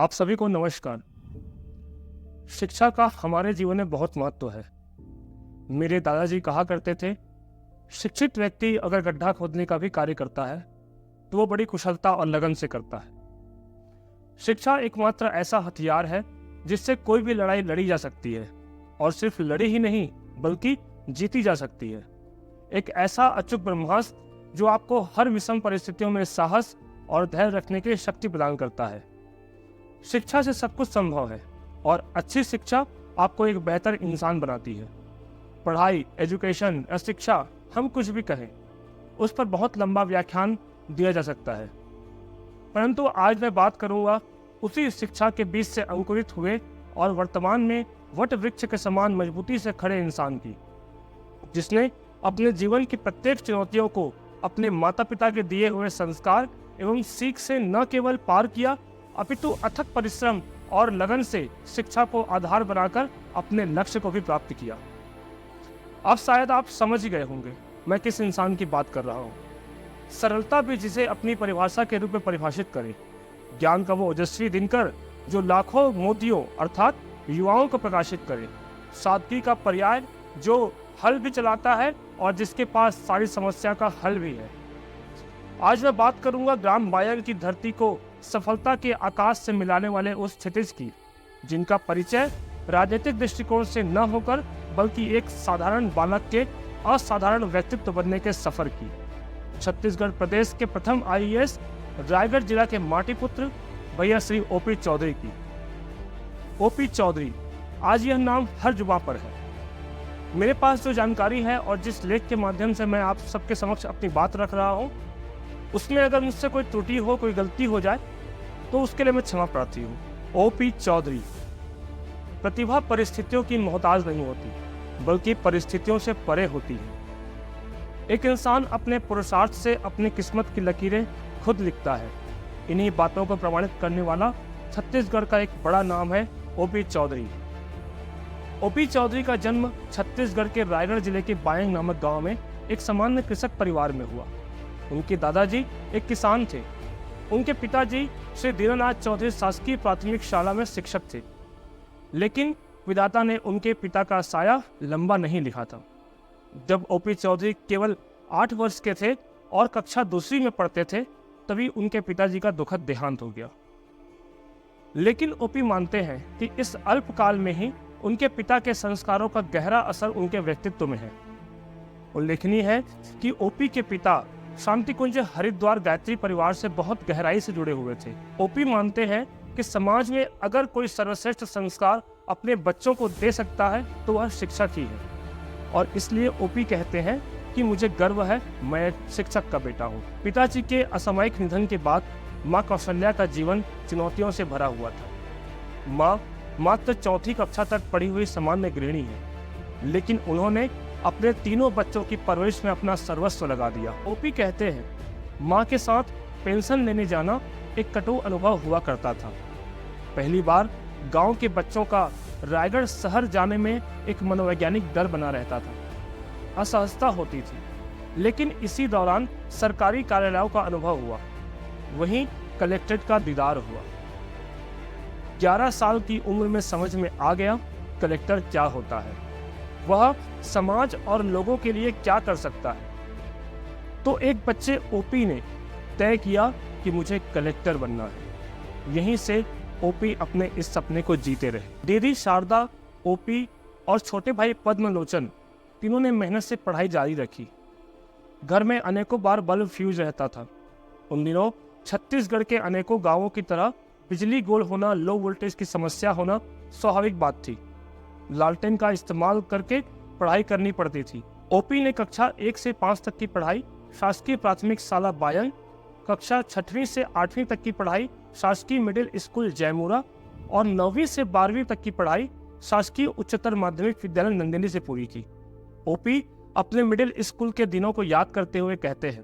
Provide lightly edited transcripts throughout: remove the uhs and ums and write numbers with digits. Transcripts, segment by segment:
आप सभी को नमस्कार। शिक्षा का हमारे जीवन में बहुत महत्व है। मेरे दादाजी कहा करते थे, शिक्षित व्यक्ति अगर गड्ढा खोदने का भी कार्य करता है तो वो बड़ी कुशलता और लगन से करता है। शिक्षा एकमात्र ऐसा हथियार है जिससे कोई भी लड़ाई लड़ी जा सकती है, और सिर्फ लड़ी ही नहीं बल्कि जीती जा सकती है। एक ऐसा अचूक ब्रह्मास्त्र जो आपको हर विषम परिस्थितियों में साहस और धैर्य रखने की शक्ति प्रदान करता है। शिक्षा से सब कुछ संभव है, और अच्छी शिक्षा आपको एक बेहतर इंसान बनाती है। पढ़ाई, एजुकेशन या शिक्षा, हम कुछ भी कहें, उस पर बहुत लंबा व्याख्यान दिया जा सकता है। परंतु आज मैं बात करूंगा उसी शिक्षा के बीच से अंकुरित हुए और वर्तमान में वट वृक्ष के समान मजबूती से खड़े इंसान की, जिसने अपने जीवन की प्रत्येक चुनौतियों को अपने माता पिता के दिए हुए संस्कार एवं सीख से न केवल पार किया, अपितु अथक परिश्रम और लगन से शिक्षा को आधार बनाकर अपने लक्ष्य को भी प्राप्त किया। अब शायद आप समझ ही गए होंगे मैं किस इंसान की बात कर रहा हूँ। सरलता भी जिसे अपनी परिभाषा के रूप में परिभाषित करे, ज्ञान का वो ओजस्वी दिनकर जो लाखों मोतियों अर्थात युवाओं को प्रकाशित करे, सादगी का पर्याय जो हल भी चलाता है और जिसके पास सारी समस्या का हल भी है। आज मैं बात करूंगा ग्राम बायंग की धरती को सफलता के आकाश से मिलाने वाले उस क्षितिज की, जिनका परिचय राजनीतिक दृष्टिकोण से न होकर बल्कि एक साधारण बालक के असाधारण व्यक्तित्व बनने के सफर की। छत्तीसगढ़ प्रदेश के प्रथम आईएएस रायगढ़ जिला के माटी पुत्र भैया श्री ओपी चौधरी की। ओपी चौधरी, आज यह नाम हर जुबां पर है। मेरे पास जो जानकारी है और जिस लेख के माध्यम से मैं आप सबके समक्ष अपनी बात रख रहा हूँ, उसमें अगर मुझसे कोई त्रुटि हो, कोई गलती हो जाए तो उसके लिए मैं क्षमा प्रार्थी हूँ। ओपी चौधरी, प्रतिभा परिस्थितियों की मोहताज नहीं होती बल्कि परिस्थितियों से परे होती है। एक इंसान अपने पुरुषार्थ से अपनी किस्मत की लकीरें खुद लिखता है। इन्हीं बातों को प्रमाणित करने वाला छत्तीसगढ़ का एक बड़ा नाम है ओपी चौधरी। ओपी चौधरी का जन्म छत्तीसगढ़ के रायगढ़ जिले के बायंग नामक गांव में एक सामान्य कृषक परिवार में हुआ। उनके दादाजी एक किसान थे। उनके पिताजी श्री दीनानाथ चौधरी शासकीय प्राथमिक शाला में शिक्षक थे, लेकिन विधाता ने उनके पिता का साया लंबा नहीं लिखा था। जब ओपी चौधरी केवल 8 वर्ष के थे और कक्षा दूसरी में पढ़ते थे, तभी उनके पिताजी का दुखद देहांत हो गया। लेकिन ओपी मानते हैं कि इस अल्पकाल में ही उनके पिता के संस्कारों का गहरा असर उनके व्यक्तित्व में है। उल्लेखनीय है कि ओपी के पिता शांति कुंज हरिद्वार गायत्री परिवार से बहुत गहराई से जुड़े हुए थे। ओपी मानते हैं कि समाज में अगर कोई सर्वश्रेष्ठ संस्कार अपने बच्चों को दे सकता है तो वह शिक्षक ही है, और इसलिए ओपी कहते हैं कि मुझे गर्व है, मैं शिक्षक का बेटा हूँ। पिताजी के असामयिक निधन के बाद माँ कौशल्या का जीवन चुनौतियों से भरा हुआ था। माँ मात्र 4वीं कक्षा तक पढ़ी हुई सामान्य गृहिणी है, लेकिन उन्होंने अपने तीनों बच्चों की परवरिश में अपना सर्वस्व लगा दिया। ओपी कहते हैं, माँ के साथ पेंशन लेने जाना एक कटु अनुभव हुआ करता था। पहली बार गांव के बच्चों का रायगढ़ शहर जाने में एक मनोवैज्ञानिक डर बना रहता था, असहजता होती थी। लेकिन इसी दौरान सरकारी कार्यालयों का अनुभव हुआ, वहीं कलेक्ट्रेट का दीदार हुआ। 11 साल की उम्र में समझ में आ गया कलेक्टर क्या होता है, वह समाज और लोगों के लिए क्या कर सकता है। तो एक बच्चे ओपी ने तय किया कि मुझे कलेक्टर बनना है। यहीं से ओपी अपने इस सपने को जीते रहे। दीदी शारदा, ओपी और छोटे भाई पद्मलोचन, तीनों ने मेहनत से पढ़ाई जारी रखी। घर में अनेकों बार बल्ब फ्यूज रहता था। उन दिनों छत्तीसगढ़ के अनेकों गांवों की तरह बिजली गोल होना, लो वोल्टेज की समस्या होना स्वाभाविक बात थी। लालटेन का इस्तेमाल करके पढ़ाई करनी पड़ती थी। ओपी ने कक्षा 1 से 5 तक की पढ़ाई शासकीय प्राथमिक शाला बायंग, कक्षा 6वीं से 8वीं तक की पढ़ाई शासकीय मिडिल स्कूल जयमुरा और 9वीं से 12वीं तक की पढ़ाई शासकीय उच्चतर माध्यमिक विद्यालय नंदिनी से पूरी की। ओपी अपने मिडिल स्कूल के दिनों को याद करते हुए कहते हैं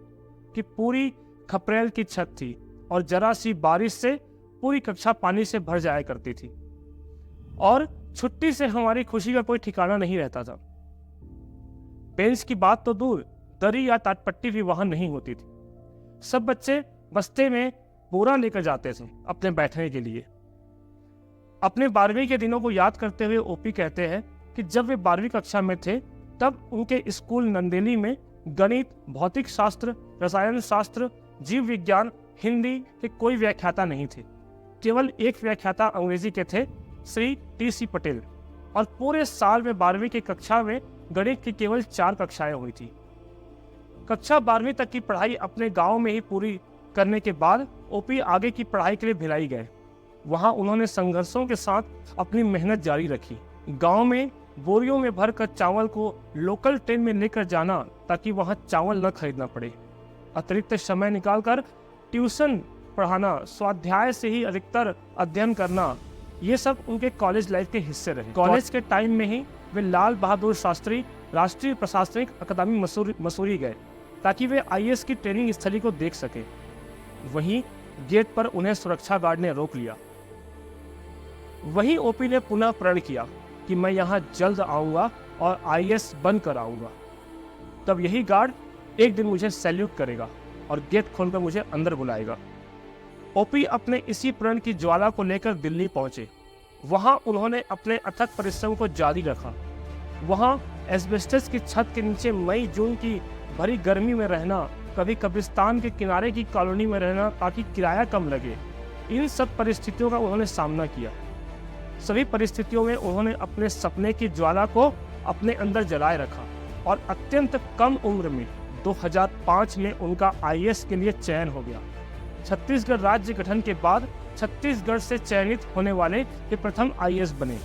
कि पूरी खपरेल की छत थी और जरा सी बारिश से पूरी कक्षा पानी से भर जाया करती थी, और छुट्टी से हमारी खुशी का कोई ठिकाना नहीं रहता था। बेंच की बात तो दूर, दरी या टाटपट्टी भी वहां नहीं होती थी। सब बच्चे बस्ते में बोरा लेकर जाते थे अपने बैठने के लिए। अपने 12वीं के दिनों को याद करते हुए ओपी कहते हैं कि जब वे 12वीं कक्षा में थे तब उनके स्कूल नंदेली में गणित, भौतिक शास्त्र, रसायन शास्त्र, जीव विज्ञान, हिंदी के कोई व्याख्याता नहीं थे। केवल एक व्याख्याता अंग्रेजी के थे, श्री टी.सी. पटेल, और पूरे साल में 12वीं की कक्षा में गणित की केवल 4 कक्षाएं हुई थी। कक्षा 12वीं तक की पढ़ाई अपने गांव में ही पूरी करने के बाद ओपी आगे की पढ़ाई के लिए भिलाई गए। वहां उन्होंने संघर्षों के साथ अपनी मेहनत जारी रखी। गांव में बोरियों में भरकर चावल को लोकल ट्रेन में लेकर जाना ताकि वहां चावल न खरीदना पड़े। अतिरिक्त समय निकालकर ट्यूशन पढ़ाना, स्वाध्याय से ही अधिकतर अध्ययन करना, ये सब उनके कॉलेज लाइफ के हिस्से रहे। कॉलेज के टाइम में ही वे लाल बहादुर शास्त्री राष्ट्रीय प्रशासनिक अकादमी मसूरी गए ताकि वे आईएएस की ट्रेनिंग स्थली को देख सके। वहीं गेट पर उन्हें सुरक्षा गार्ड ने रोक लिया। वहीं ओपी ने पुनः प्रण किया कि मैं यहाँ जल्द आऊँगा और आईएएस बनकर आऊँगा। तब यही गार्ड एक दिन मुझे सैल्यूट करेगा और गेट खोलकर मुझे अंदर बुलाएगा। ओपी अपने इसी प्रण की ज्वाला को लेकर दिल्ली पहुंचे। वहां उन्होंने अपने अथक परिश्रम को जारी रखा। वहां एस्बेस्टस की छत के नीचे मई जून की भरी गर्मी में रहना, कभी कब्रिस्तान के किनारे की कॉलोनी में रहना ताकि किराया कम लगे, इन सब परिस्थितियों का उन्होंने सामना किया। सभी परिस्थितियों में उन्होंने अपने सपने की ज्वाला को अपने अंदर जलाए रखा और अत्यंत कम उम्र में 2005 में उनका आईएएस के लिए चयन हो गया। छत्तीसगढ़ राज्य गठन के बाद छत्तीसगढ़ से चयनित होने वाले ये प्रथम आईएएस बने।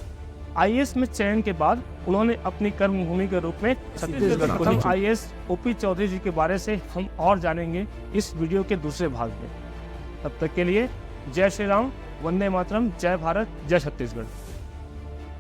आईएएस में चयन के बाद उन्होंने अपनी कर्मभूमि के रूप में छत्तीसगढ़ को प्रथम आईएएस ओपी चौधरी जी के बारे से हम और जानेंगे इस वीडियो के दूसरे भाग में। तब तक के लिए जय श्री राम, वंदे मातरम, जय भारत, जय छत्तीसगढ़।